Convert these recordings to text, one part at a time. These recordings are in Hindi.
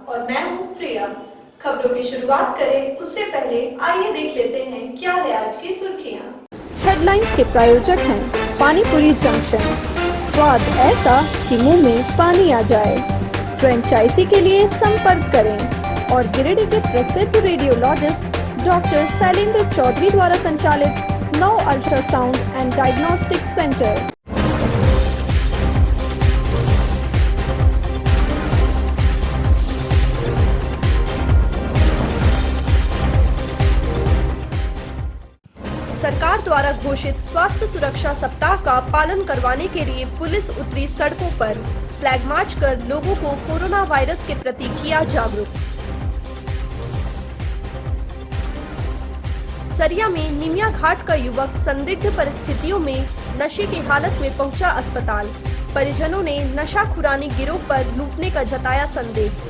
और मैं हूँ प्रिया। खबरों की शुरुआत करें उससे पहले आइए देख लेते हैं क्या है आज की सुर्खियाँ। हेडलाइंस के प्रायोजक हैं पानीपुरी जंक्शन, स्वाद ऐसा कि मुंह में पानी आ जाए। फ्रेंचाइजी के लिए संपर्क करें। और गिरिडीह के प्रसिद्ध रेडियोलॉजिस्ट डॉक्टर शैलेंद्र चौधरी द्वारा संचालित 9 अल्ट्रासाउंड एंड डायग्नोस्टिक सेंटर। सरकार द्वारा घोषित स्वास्थ्य सुरक्षा सप्ताह का पालन करवाने के लिए पुलिस उतरी सड़कों पर। फ्लैग मार्च कर लोगों को कोरोना वायरस के प्रति किया जागरूक। सरिया में निमिया घाट का युवक संदिग्ध परिस्थितियों में नशे की हालत में पहुंचा अस्पताल। परिजनों ने नशाखुरानी गिरोह पर लूटने का जताया संदेह।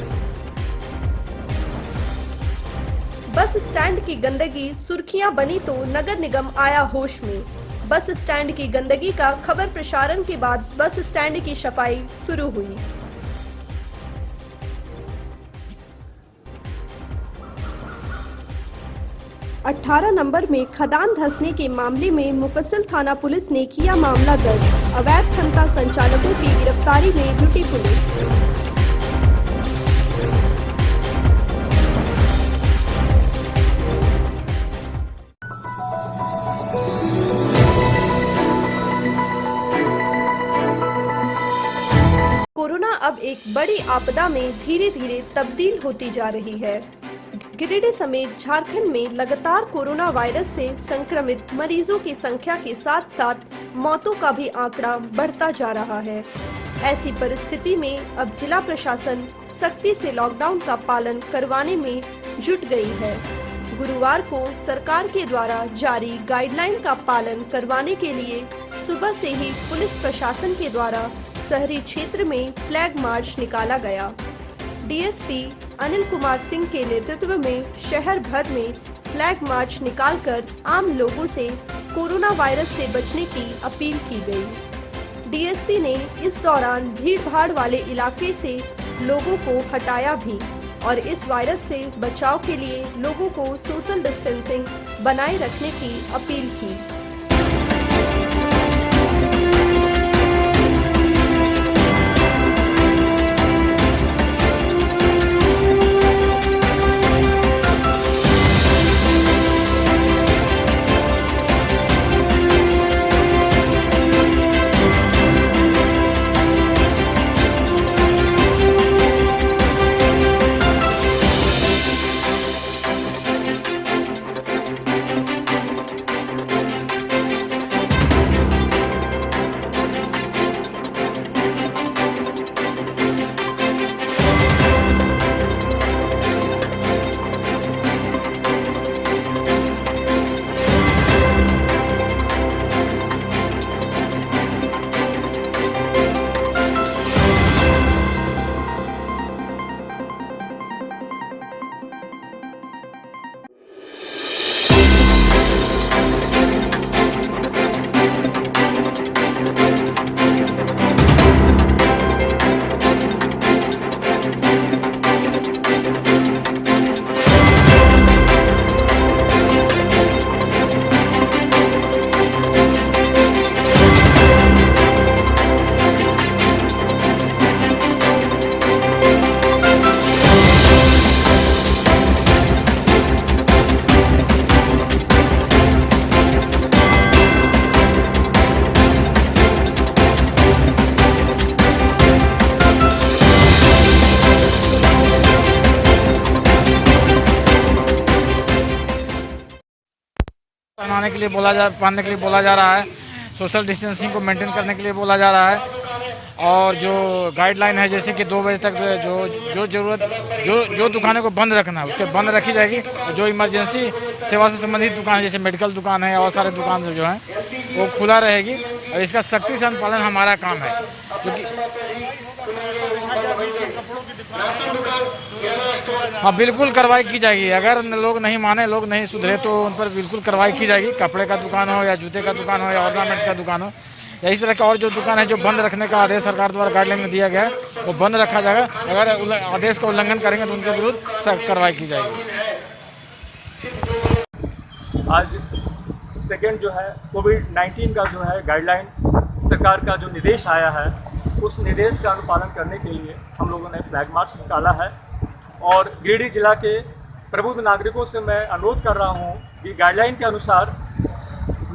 बस स्टैंड की गंदगी सुर्खियां बनी तो नगर निगम आया होश में। बस स्टैंड की गंदगी का खबर प्रसारण के बाद बस स्टैंड की सफाई शुरू हुई। अठारह नंबर में खदान धंसने के मामले में मुफस्सिल थाना पुलिस ने किया मामला दर्ज। अवैध खनन संचालकों की गिरफ्तारी में जुटी पुलिस। कोरोना अब एक बड़ी आपदा में धीरे धीरे तब्दील होती जा रही है। गिरिडीह समेत झारखंड में लगातार कोरोना वायरस से संक्रमित मरीजों की संख्या के साथ साथ मौतों का भी आंकड़ा बढ़ता जा रहा है। ऐसी परिस्थिति में अब जिला प्रशासन सख्ती से लॉकडाउन का पालन करवाने में जुट गई है। गुरुवार को सरकार के द्वारा जारी गाइडलाइन का पालन करवाने के लिए सुबह से ही पुलिस प्रशासन के द्वारा शहरी क्षेत्र में फ्लैग मार्च निकाला गया। डीएसपी अनिल कुमार सिंह के नेतृत्व में शहर भर में फ्लैग मार्च निकालकर आम लोगों से कोरोना वायरस से बचने की अपील की गई। डीएसपी ने इस दौरान भीड़-भाड़ वाले इलाके से लोगों को हटाया भी और इस वायरस से बचाव के लिए लोगों को सोशल डिस्टेंसिंग बनाए रखने की अपील की। पहनाने के लिए पहनने के लिए बोला जा रहा है। सोशल डिस्टेंसिंग को मेंटेन करने के लिए बोला जा रहा है। और जो गाइडलाइन है जैसे कि 2 बजे तक जो जरूरत जो दुकानें को बंद रखना है उसके बंद रखी जाएगी। जो इमरजेंसी सेवा से संबंधित दुकान है जैसे मेडिकल दुकान है और सारे दुकान जो हैं वो खुला रहेगी और इसका सख्ती से अनुपालन हमारा काम है। क्योंकि हाँ बिल्कुल कार्रवाई की जाएगी। अगर लोग नहीं माने, लोग नहीं सुधरे तो उन पर बिल्कुल कार्रवाई की जाएगी। कपड़े का दुकान हो या जूते का दुकान हो या ऑर्नामेंट्स का दुकान हो, या इस तरह के और जो दुकान है जो बंद रखने का आदेश सरकार द्वारा गाइडलाइन में दिया गया है वो बंद रखा जाएगा। अगर आदेश का उल्लंघन करेंगे तो उनके विरुद्ध सख्त कार्रवाई की जाएगी। आज सेकेंड जो है कोविड-19 का जो है गाइडलाइन सरकार का जो निर्देश आया है उस निर्देश का अनुपालन करने के लिए हम लोगों ने फ्लैग मार्च निकाला है। और गिरिडीह जिला के प्रबुद्ध नागरिकों से मैं अनुरोध कर रहा हूँ कि गाइडलाइन के अनुसार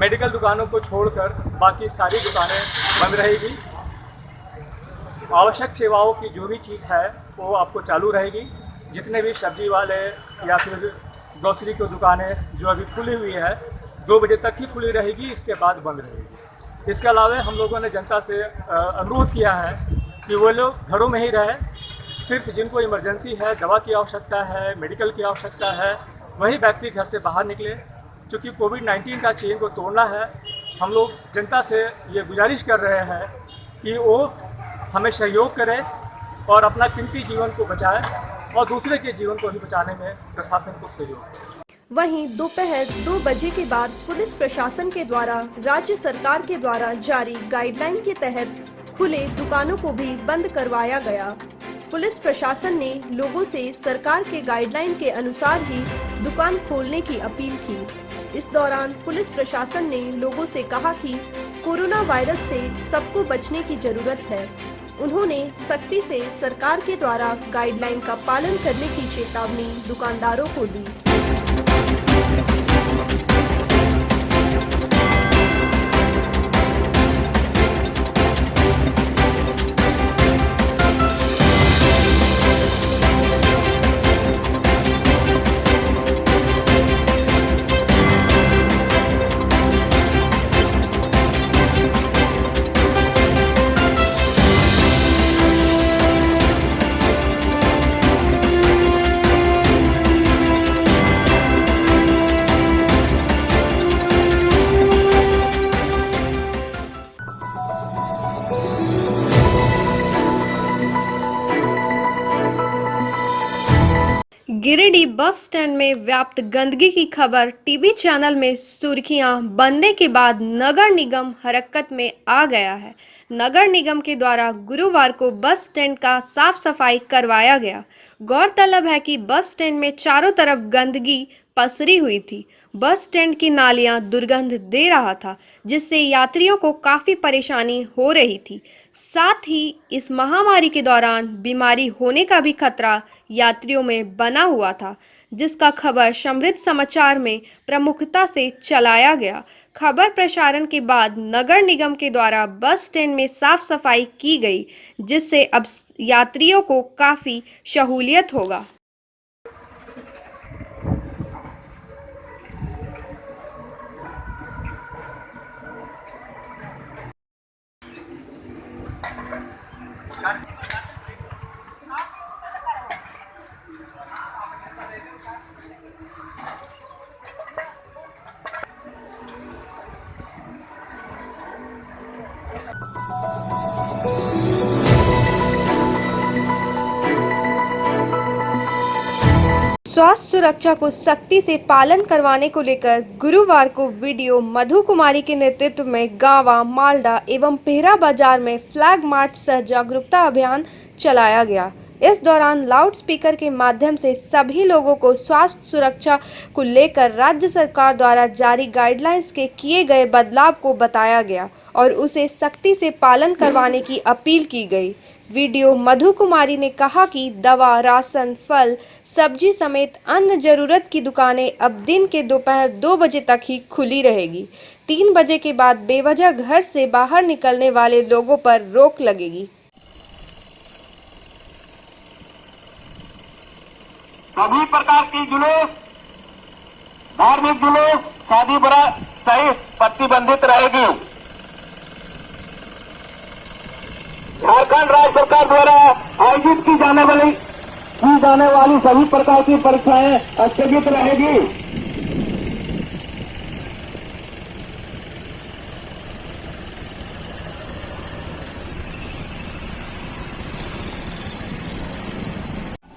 मेडिकल दुकानों को छोड़कर बाकी सारी दुकानें बंद रहेगी। आवश्यक सेवाओं की जो भी चीज़ है वो आपको चालू रहेगी। जितने भी सब्जी वाले या फिर ग्रोसरी की दुकानें जो अभी खुली हुई है 2 बजे तक ही खुली रहेगी, इसके बाद बंद रहेगी। इसके अलावा हम लोगों ने जनता से अनुरोध किया है कि वो लोग घरों में ही रहें। सिर्फ जिनको इमरजेंसी है, दवा की आवश्यकता है, मेडिकल की आवश्यकता है, वही व्यक्ति घर से बाहर निकले। चूँकि कोविड-19 का चेन को तोड़ना है, हम लोग जनता से ये गुजारिश कर रहे हैं कि वो हमें सहयोग करें और अपना कीमती जीवन को बचाएं और दूसरे के जीवन को भी बचाने में प्रशासन को सहयोग करें। वहीं दोपहर 2 बजे के बाद पुलिस प्रशासन के द्वारा राज्य सरकार के द्वारा जारी गाइडलाइन के तहत खुले दुकानों को भी बंद करवाया गया। पुलिस प्रशासन ने लोगों से सरकार के गाइडलाइन के अनुसार ही दुकान खोलने की अपील की। इस दौरान पुलिस प्रशासन ने लोगों से कहा कि कोरोना वायरस से सबको बचने की जरूरत है। उन्होंने सख्ती से सरकार के द्वारा गाइडलाइन का पालन करने की चेतावनी दुकानदारों को दी। गिरिडीह बस स्टैंड में व्याप्त गंदगी की खबर टीवी चैनल में सुर्खियां बनने के बाद नगर निगम हरकत में आ गया है। नगर निगम के द्वारा गुरुवार को बस स्टैंड का साफ सफाई करवाया गया। गौरतलब है कि बस स्टैंड में चारों तरफ गंदगी पसरी हुई थी। बस स्टैंड की नालियां दुर्गंध दे रहा था, जिससे यात्रियों को काफी परेशानी हो रही थी। साथ ही इस महामारी के दौरान बीमारी होने का भी खतरा यात्रियों में बना हुआ था, जिसका खबर समृद्ध समाचार में प्रमुखता से चलाया गया। खबर प्रसारण के बाद नगर निगम के द्वारा बस स्टैंड में साफ सफाई की गई, जिससे अब यात्रियों को काफी सहूलियत होगा। स्वास्थ्य सुरक्षा को सख्ती से पालन करवाने को लेकर गुरुवार को वीडियो मधु कुमारी के नेतृत्व में गावा, मालडा एवं पेहरा बाजार में फ्लैग मार्च सह जागरूकता अभियान चलाया गया। इस दौरान लाउड स्पीकर के माध्यम से सभी लोगों को स्वास्थ्य सुरक्षा को लेकर राज्य सरकार द्वारा जारी गाइडलाइंस के किए गए बदलाव को बताया गया और उसे सख्ती से पालन करवाने की अपील की गई। वीडियो मधु कुमारी ने कहा कि दवा, राशन, फल, सब्जी समेत अन्य जरूरत की दुकानें अब दिन के दोपहर 2 बजे तक ही खुली रहेगी। 3 बजे के बाद बेवजह घर से बाहर निकलने वाले लोगों पर रोक लगेगी। सभी प्रकार की जुलूस, धार्मिक जुलूस, शादी बारात सहित प्रतिबंधित रहेगी। झारखंड राज्य सरकार द्वारा आयोजित की जाने वाली सभी प्रकार की परीक्षाएं स्थगित रहेगी।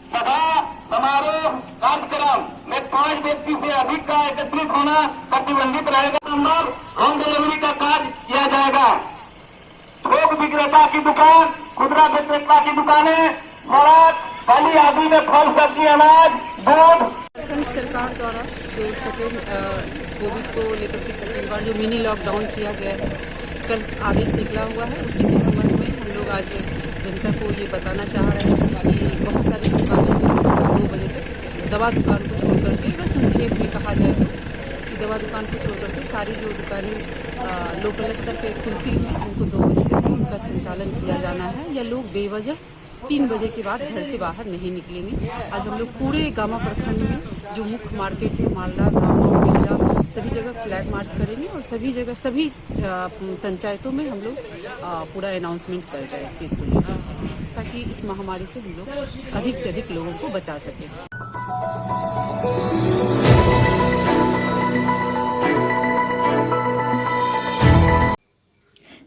सभा, समारोह, कार्यक्रम में 5 व्यक्ति से अधिक का एकत्रित होना प्रतिबंधित रहेगा। होम डिलीवरी का कार्य किया जाएगा। थोक विक्रेता की दुकान, खुदरा विक्रेता की दुकानें, सड़क, गली आदि में फल, सब्जी, अनाज, दूध। उत्तराखंड सरकार द्वारा जो सेकेंड कोविड को लेकर के सेकेंड बार जो मिनी लॉकडाउन किया गया है, कल आदेश निकला हुआ है। उसी के संबंध में हम लोग आज जनता को ये बताना चाह रहे हैं कि बहुत सारी दुकानें जो 2 बजे तक दवा दुकान को छोड़ करके, अगर संक्षेप में कहा जाए तो कि दवा दुकान को छोड़ करके सारी जो दुकानें लोकल स्तर पर खुलती हैं उनको 2 बजे तक उनका संचालन किया जाना है, या लोग बेवजह 3 बजे के बाद घर से बाहर नहीं निकलेंगे। आज हम लोग पूरे गामा प्रखंड में जो मुख्य मार्केट है, मालदा, गाँव, बिल्ला, सभी जगह फ्लैग मार्च करेंगे और सभी जगह सभी पंचायतों में हम लोग पूरा अनाउंसमेंट कर जाए इस चीज़ को लेकर, ताकि इस महामारी से हम लोग अधिक से अधिक लोगों को बचा सकें।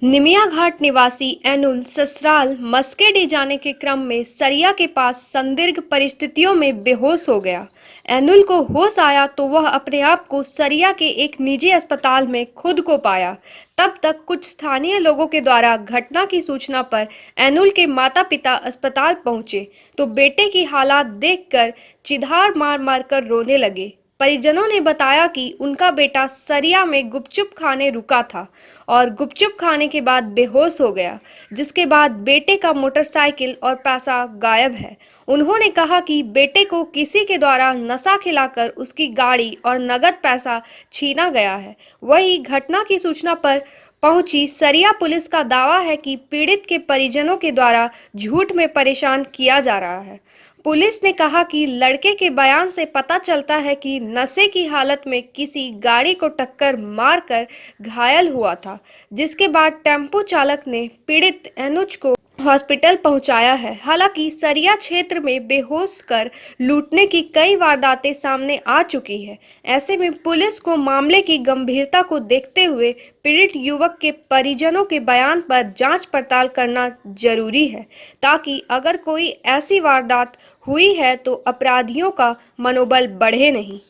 निमिया घाट निवासी एनुल ससुराल मस्केडी जाने के क्रम में सरिया के पास संदिग्ध परिस्थितियों में बेहोश हो गया। एनुल को होश आया तो वह अपने आप को सरिया के एक निजी अस्पताल में खुद को पाया। तब तक कुछ स्थानीय लोगों के द्वारा घटना की सूचना पर एनुल के माता पिता अस्पताल पहुंचे तो बेटे की हालात देखकर चिढ़ाड़ मार मार कर रोने लगे। परिजनों ने बताया कि उनका बेटा सरिया में गुपचुप खाने रुका था और गुपचुप खाने के बाद बेहोश हो गया, जिसके बाद बेटे का मोटरसाइकिल और पैसा गायब है। उन्होंने कहा कि बेटे को किसी के द्वारा नशा खिलाकर उसकी गाड़ी और नगद पैसा छीना गया है। वही घटना की सूचना पर पहुंची सरिया पुलिस का दावा है कि पीड़ित के परिजनों के द्वारा झूठ में परेशान किया जा रहा है। पुलिस ने कहा कि लड़के के बयान से पता चलता है कि नशे की हालत में किसी गाड़ी को टक्कर मारकर घायल हुआ था, जिसके बाद टेम्पो चालक ने पीड़ित एनुज को हॉस्पिटल पहुंचाया है। हालांकि सरिया क्षेत्र में बेहोश कर लूटने की कई वारदातें सामने आ चुकी है। ऐसे में पुलिस को मामले की गंभीरता को देखते हुए पीड़ित युवक के परिजनों के बयान पर जांच पड़ताल करना जरूरी है, ताकि अगर कोई ऐसी वारदात हुई है तो अपराधियों का मनोबल बढ़े नहीं।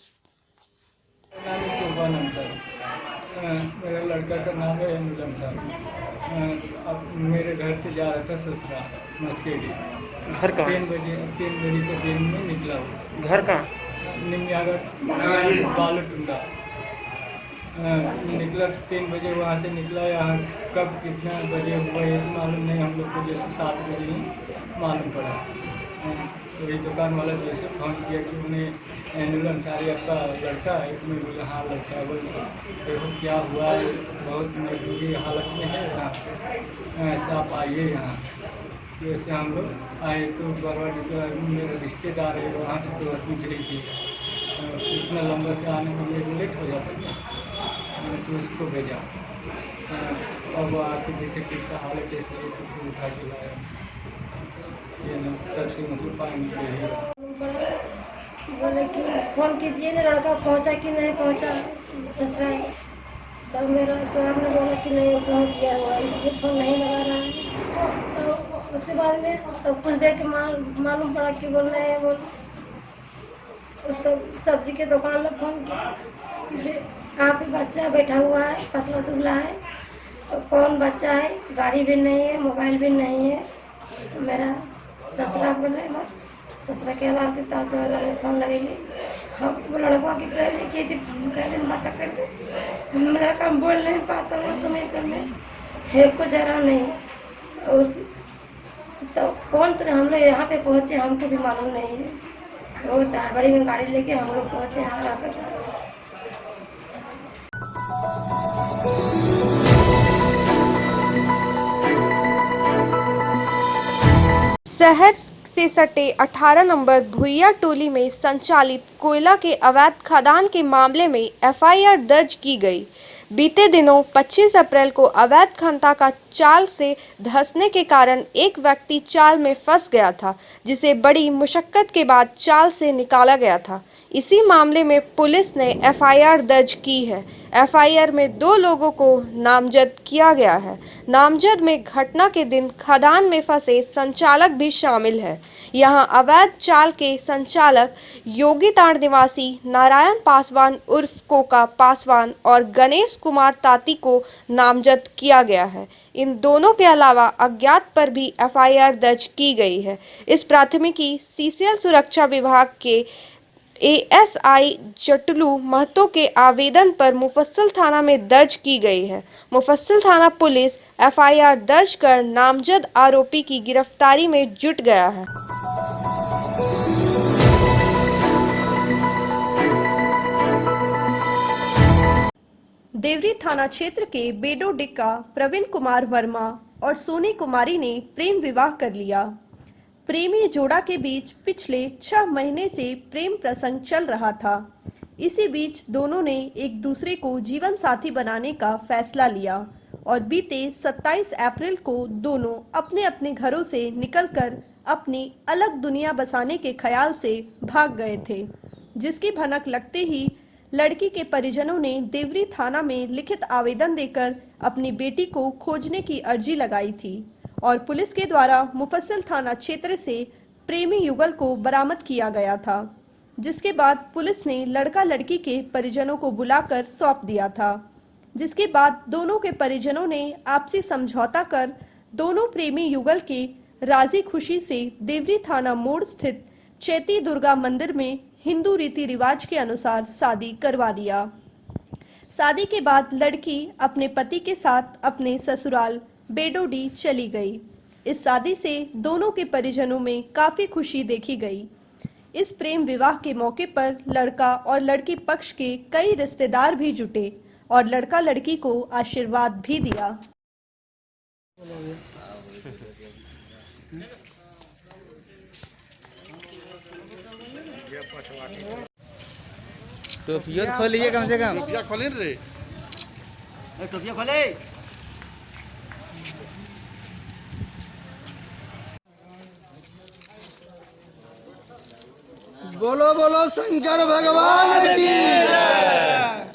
मेरा लड़का का नाम है एनुल अंसारी। अब मेरे घर से जा रहा था ससुराल मस्केडी। घर कहाँ? 3 बजे को दिन में निकला हुआ। घर कहाँ? निमियागढ़ बालूटुंडा निकला 3 बजे वहाँ से निकला। यहाँ कब कितना बजे हुआ ये मालूम नहीं हम लोग को, जैसे 7 बजे ही मालूम पड़ा। वही दुकान वाला जैसे फोन किया कि उन्हें एनुल अंसारी आपका लड़का है। मैं बोला हाँ लड़का है। बोले देखो क्या हुआ है, बहुत मजबूरी हालत में है यहाँ, ऐसा आप आइए यहाँ। जैसे हम लोग आए तो बरवाडी का मेरा रिश्तेदार है, वहाँ से तो गुजरी थी। इतना लंबा से आने में मेरे लेट हो जाता था, तो उसको भेजा। अब आके देखे कि इसका हालत ऐसी है तो फिर उठा के लाया। ये ना तब से मतलब पानी बोले कि फ़ोन कीजिए ना, लड़का पहुंचा कि नहीं पहुंचा ससुराल। तब मेरा ससुराल ने बोला कि नहीं पहुंच गया हुआ, इसलिए फ़ोन नहीं लगा रहा है। तो उसके बाद में तो कुछ देर के मालूम पड़ा कि बोल रहे हैं, बोल उसको सब्जी के दुकान में फ़ोन किया, यहाँ पे बच्चा बैठा हुआ है, पतला दुबला है। तो कौन बच्चा है, गाड़ी भी नहीं है, मोबाइल भी नहीं है। मेरा ससुरा बोले ससुरा के अलावा तब से फोन लगेली। हम लड़का के कह रहे कि कह रहे बात करके लड़का बोल नहीं पाता वो समय पर में है को जरा नहीं उस तो कौन तो हम लोग यहाँ पे पहुँचे, हमको भी मालूम नहीं है। वो दारबड़ी में गाड़ी लेके हम लोग पहुँचे यहाँ आकर। शहर से सटे 18 नंबर भुइया टोली में संचालित कोयला के अवैध खदान के मामले में एफआईआर दर्ज की गई। बीते दिनों 25 अप्रैल को अवैध खनता का चाल से धंसने के कारण एक व्यक्ति चाल में फंस गया था, जिसे बड़ी मुशक्कत के बाद चाल से निकाला गया था। इसी मामले में पुलिस ने एफआईआर दर्ज की है। एफआईआर में 2 लोगों को नामजद किया गया है। नामजद में घटना के दिन खदान में फंसे संचालक भी शामिल है। यहां अवैध चाल के संचालक योगी ताड़ निवासी नारायण पासवान उर्फ कोका पासवान और गणेश कुमार ताती को नामजद किया गया है। इन दोनों के अलावा अज्ञात पर भी एफआईआर दर्ज की गई है। इस प्राथमिकी सीसीएल सुरक्षा विभाग के एएसआई जटलू महतो के आवेदन पर मुफस्सिल थाना में दर्ज की गई है। मुफस्सिल थाना पुलिस एफआईआर दर्ज कर नामजद आरोपी की गिरफ्तारी में जुट गया है। देवरी थाना क्षेत्र के बेडोडिक्का प्रवीण कुमार वर्मा और सोनी कुमारी ने प्रेम विवाह कर लिया। प्रेमी जोड़ा के बीच पिछले 6 महीने से प्रेम प्रसंग चल रहा था। इसी बीच दोनों ने एक दूसरे को जीवन साथी बनाने का फैसला लिया और बीते 27 अप्रैल को दोनों अपने अपने घरों से निकलकर अपनी अलग दुनिया बसाने के ख्याल से भाग गए थे, जिसकी भनक लगते ही लड़की के परिजनों ने देवरी थाना में लिखित आवेदन देकर अपनी बेटी को खोजने की अर्जी लगाई थी और पुलिस के द्वारा मुफस्सिल थाना क्षेत्र से प्रेमी युगल को बरामद किया गया था, जिसके बाद पुलिस ने लड़का लड़की के परिजनों को बुलाकर सौंप दिया था। जिसके बाद दोनों के परिजनों ने आपसी समझौता कर दोनों प्रेमी युगल के राजी खुशी से देवरी थाना मोड़ स्थित चैती दुर्गा मंदिर में हिंदू रीति रिवाज के अनुसार शादी करवा दिया। शादी के बाद लड़की अपने पति के साथ अपने ससुराल बेडोडी चली गई। इस शादी से दोनों के परिजनों में काफी खुशी देखी गई। इस प्रेम विवाह के मौके पर लड़का और लड़की पक्ष के कई रिश्तेदार भी जुटे और लड़का लड़की को आशीर्वाद भी दिया। टोपिया खोलिए कम से कम। टोपिया खोले रे, टोपिया खोले। बोलो बोलो शंकर भगवान की जय।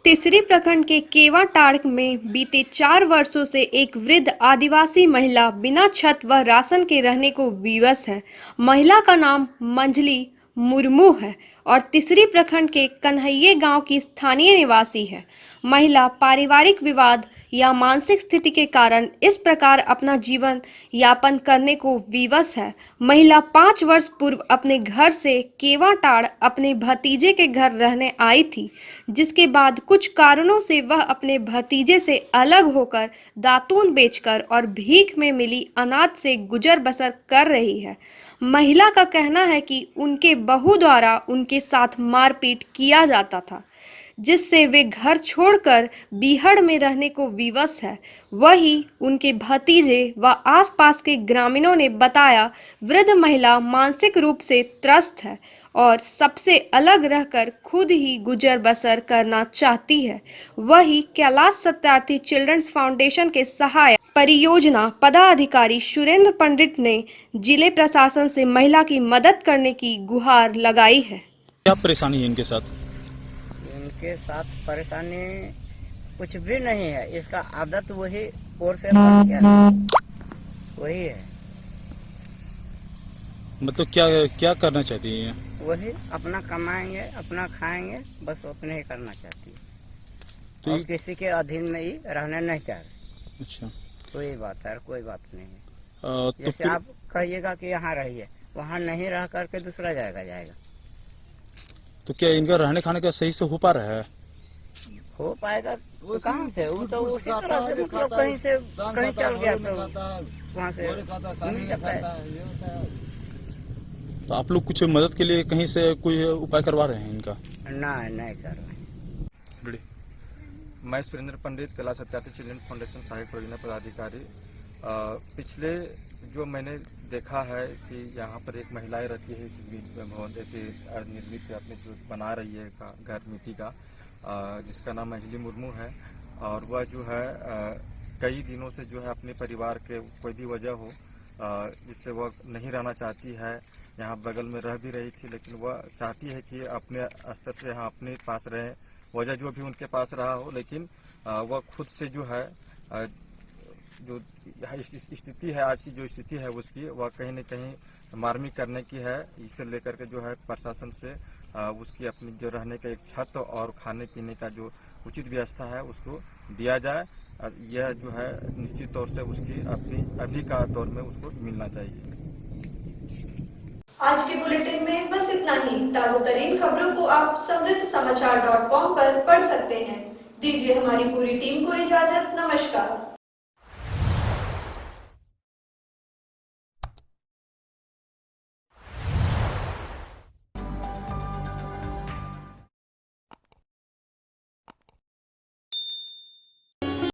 तिसरी प्रखंड के केवाटाड़ में बीते 4 वर्षों से एक वृद्ध आदिवासी महिला बिना छत व राशन के रहने को विवश है। महिला का नाम मंजली मुर्मू है और तिसरी प्रखंड के कन्हैये गांव की स्थानीय निवासी है। महिला पारिवारिक विवाद या मानसिक स्थिति के कारण इस प्रकार अपना जीवन यापन करने को विवश है। महिला 5 वर्ष पूर्व अपने घर से केवाटाड़ अपने भतीजे के घर रहने आई थी, जिसके बाद कुछ कारणों से वह अपने भतीजे से अलग होकर दातून बेचकर और भीख में मिली अनाज से गुजर बसर कर रही है। महिला का कहना है कि उनके बहू द्वारा उनके साथ मारपीट किया जाता था, जिससे वे घर छोड़कर बीहड़ में रहने को विवश है। वही उनके भतीजे व आसपास के ग्रामीणों ने बताया वृद्ध महिला मानसिक रूप से त्रस्त है और सबसे अलग रहकर खुद ही गुजर बसर करना चाहती है। वही कैलाश सत्यार्थी चिल्ड्रंस फाउंडेशन के सहायक परियोजना पदाधिकारी सुरेंद्र पंडित ने जिले प्रशासन से महिला की मदद करने की गुहार लगाई है। क्या परेशानी है इनके साथ? इनके साथ परेशानी कुछ भी नहीं है, इसका आदत वही और से पड़ गया, वही है। मतलब क्या करना चाहती है? वही अपना कमाएंगे, अपना खाएंगे, बस अपने ही करना चाहती है। तो और किसी के अधीन में ही रहना नहीं चाह रहे। अच्छा, कोई बात है, कोई बात नहीं है। तो जैसे आप कहिएगा कि यहाँ रहिए, वहाँ नहीं रह करके दूसरा जाएगा। तो क्या इनका रहने खाने का सही से हो पा रहा है? हो पाएगा तो कहाँ से? वो तो उसी तरह से मतलब कहीं से कहीं चल गया तो वहाँ से मिल जाता है। तो आप लोग कुछ मदद के लिए कहीं से कोई उपाय करवा रहे हैं इनका? नहीं कर रहे। मैं सुरेंद्र पंडित कैलाश सत्यार्थी चिल्ड्रन फाउंडेशन सहायक परियोजना पदाधिकारी। पिछले जो मैंने देखा है कि यहाँ पर एक महिलाएं रहती है इस बीच में भवन निर्मित अपने जो बना रही है घर मिट्टी का, जिसका नाम मंजली मुर्मू है। और वह जो है कई दिनों से जो है अपने परिवार के कोई भी वजह हो जिससे वह नहीं रहना चाहती है। यहाँ बगल में रह भी रही थी, लेकिन वह चाहती है कि अपने स्तर से यहाँ अपने पास रहे, वजह जो भी उनके पास रहा हो, लेकिन वह खुद से जो है जो स्थिति है, आज की जो स्थिति है उसकी, वह कहीं न कहीं मार्मिक करने की है। इसे लेकर के जो है प्रशासन से उसकी अपनी जो रहने का एक छत और खाने पीने का जो उचित व्यवस्था है उसको दिया जाए। और यह जो है निश्चित तौर से उसकी अपनी अभी का दौर में उसको मिलना चाहिए। आज के बुलेटिन में बस इतना ही। ताजा तरीन खबरों को आप समृद्धसमाचार.com पर पढ़ सकते हैं। दीजिए हमारी पूरी टीम को इजाजत। नमस्कार।